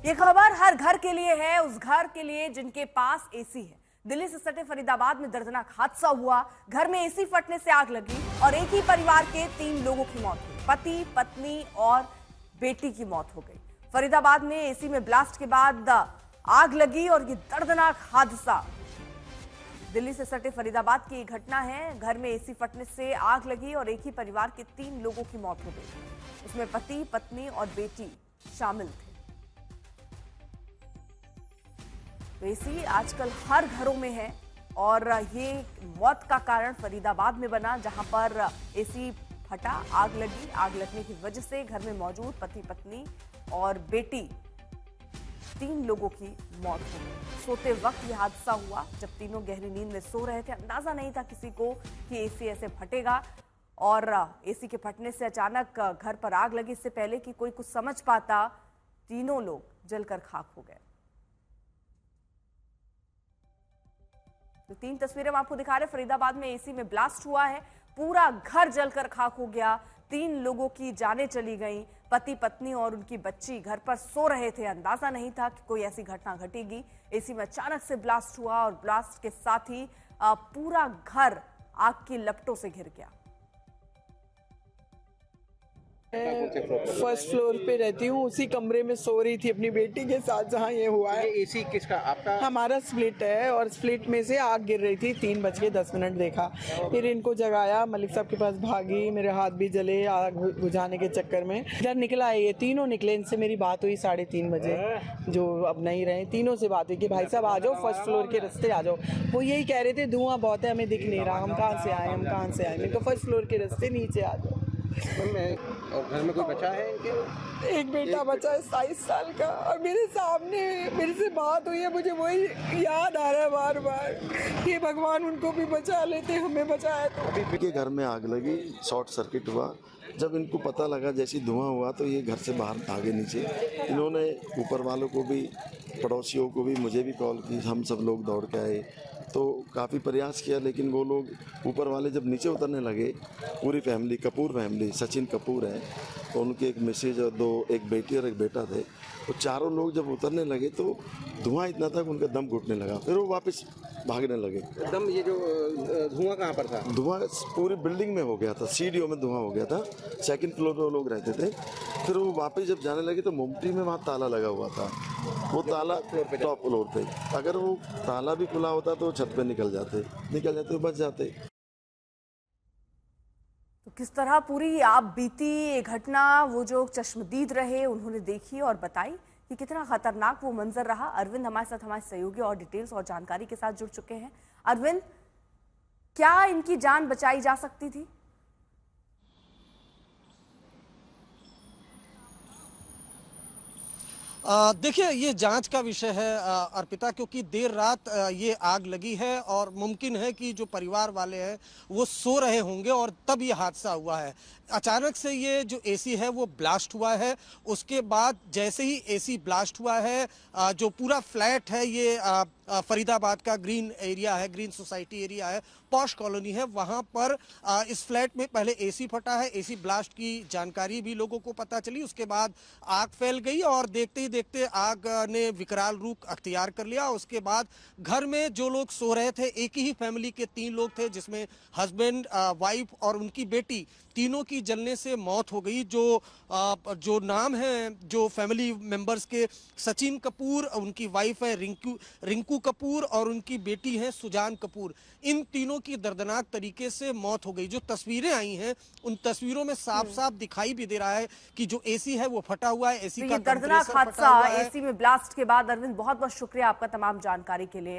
ये खबर हर घर के लिए है, उस घर के लिए जिनके पास एसी है। दिल्ली से सटे फरीदाबाद में दर्दनाक हादसा हुआ। घर में एसी फटने से आग लगी और एक ही परिवार के 3 लोगों की मौत हुई। पति, पत्नी और बेटी की मौत हो गई। फरीदाबाद में एसी में ब्लास्ट के बाद आग लगी और ये दर्दनाक हादसा दिल्ली से सटे फरीदाबाद की घटना है। घर में एसी फटने से आग लगी और एक ही परिवार के 3 लोगों की मौत हो गई। उसमें पति, पत्नी और बेटी शामिल थे। तो एसी आजकल हर घरों में है और ये मौत का कारण फरीदाबाद में बना, जहां पर एसी फटा, आग लगी। आग लगने की वजह से घर में मौजूद पति, पत्नी और बेटी 3 लोगों की मौत हो गई। सोते वक्त यह हादसा हुआ जब तीनों गहरी नींद में सो रहे थे। अंदाजा नहीं था किसी को कि एसी ऐसे फटेगा और एसी के फटने से अचानक घर पर आग लगी। इससे पहले कि कोई कुछ समझ पाता, तीनों लोग जलकर खाक हो गए। तो 3 तस्वीरें हम आपको दिखा रहे हैं। फरीदाबाद में एसी में ब्लास्ट हुआ है, पूरा घर जलकर खाक हो गया। 3 लोगों की जानें चली गईं। पति, पत्नी और उनकी बच्ची घर पर सो रहे थे। अंदाजा नहीं था कि कोई ऐसी घटना घटेगी। एसी में अचानक से ब्लास्ट हुआ और ब्लास्ट के साथ ही पूरा घर आग की लपटों से घिर गया। फर्स्ट फ्लोर पे रहती हूँ, उसी कमरे में सो रही थी अपनी बेटी के साथ जहाँ ये हुआ है। ये एसी किसका? आपका? हमारा स्प्लिट है और स्प्लिट में से आग गिर रही थी। 3:10 देखा, फिर इनको जगाया, मलिक साहब के पास भागी। मेरे हाथ भी जले आग बुझाने के चक्कर में। इधर निकला है, ये तीनों निकले। इनसे मेरी बात हुई 3:30 बजे, जो अब नहीं रहे। तीनों से बात हुई कि भाई साहब आ जाओ, फर्स्ट फ्लोर के रास्ते आ जाओ। वो यही कह रहे थे धुआं बहुत है, हमें दिख नहीं रहा, हम कहाँ से आए, हम कहाँ से आए। मैं तो फर्स्ट फ्लोर के रास्ते नीचे आ जाओ। और घर में कोई बचा है इनके? एक बेटा बचा है 27 साल का और मेरे सामने मेरे से बात हुई है। मुझे वही याद आ रहा है बार बार कि भगवान उनको भी बचा लेते, हमें बचाया तो। के घर में आग लगी, शॉर्ट सर्किट हुआ। जब इनको पता लगा जैसी धुआं हुआ तो ये घर से बाहर भागे नीचे। इन्होंने ऊपर वालों को भी, पड़ोसियों को भी, मुझे भी कॉल की। हम सब लोग दौड़ के आए तो काफ़ी प्रयास किया, लेकिन वो लोग ऊपर वाले जब नीचे उतरने लगे, पूरी फैमिली, कपूर फैमिली, सचिन कपूर है, तो उनकी एक मिसेज और एक बेटी और एक बेटा थे। वो चारों लोग जब उतरने लगे तो धुआं इतना था कि उनका दम घुटने लगा। फिर वो वापस भागने लगे। दम, ये जो धुआं कहाँ पर था? धुआं पूरी बिल्डिंग में हो गया था, सीढ़ियों में धुआं हो गया था। 2nd फ्लोर पे वो लोग रहते थे। फिर वो वापस जब जाने लगे तो मोमटी में वहाँ ताला लगा हुआ था। वो ताला टॉप फ्लोर पे, अगर वो ताला भी खुला होता तो छत पे निकल जाते, बच जाते। तो किस तरह पूरी आप बीती ये घटना वो जो चश्मदीद रहे उन्होंने देखी और बताई कि कितना खतरनाक वो मंजर रहा। अरविंद हमारे साथ, हमारे सहयोगी, और डिटेल्स और जानकारी के साथ जुड़ चुके हैं। अरविंद, क्या इनकी जान बचाई जा सकती थी? देखिए, ये जांच का विषय है अर्पिता, क्योंकि देर रात ये आग लगी है और मुमकिन है कि जो परिवार वाले हैं वो सो रहे होंगे और तब ये हादसा हुआ है। अचानक से ये जो एसी है वो ब्लास्ट हुआ है। उसके बाद जैसे ही एसी ब्लास्ट हुआ है, जो पूरा फ्लैट है ये फरीदाबाद का ग्रीन एरिया है, ग्रीन सोसाइटी एरिया है, पॉश कॉलोनी है, वहां पर इस फ्लैट में पहले एसी फटा है। एसी ब्लास्ट की जानकारी भी लोगों को पता चली। उसके बाद आग फैल गई और देखते ही देखते आग ने विकराल रूप अख्तियार कर लिया। उसके बाद घर में जो लोग सो रहे थे, एक ही फैमिली के 3 लोग थे, जिसमें हस्बैंड, वाइफ और उनकी बेटी, तीनों की जलने से मौत हो गई। जो नाम है जो फैमिली मेंबर्स के, सचिन कपूर, उनकी वाइफ है रिंकू कपूर और उनकी बेटी है सुजान कपूर। इन तीनों की दर्दनाक तरीके से मौत हो गई। जो तस्वीरें आई हैं उन तस्वीरों में साफ साफ दिखाई भी दे रहा है कि जो एसी है वो फटा हुआ है। एसी तो का ये दर्दनाक हादसा एसी में ब्लास्ट के बाद। अरविंद, बहुत बहुत शुक्रिया आपका तमाम जानकारी के लिए।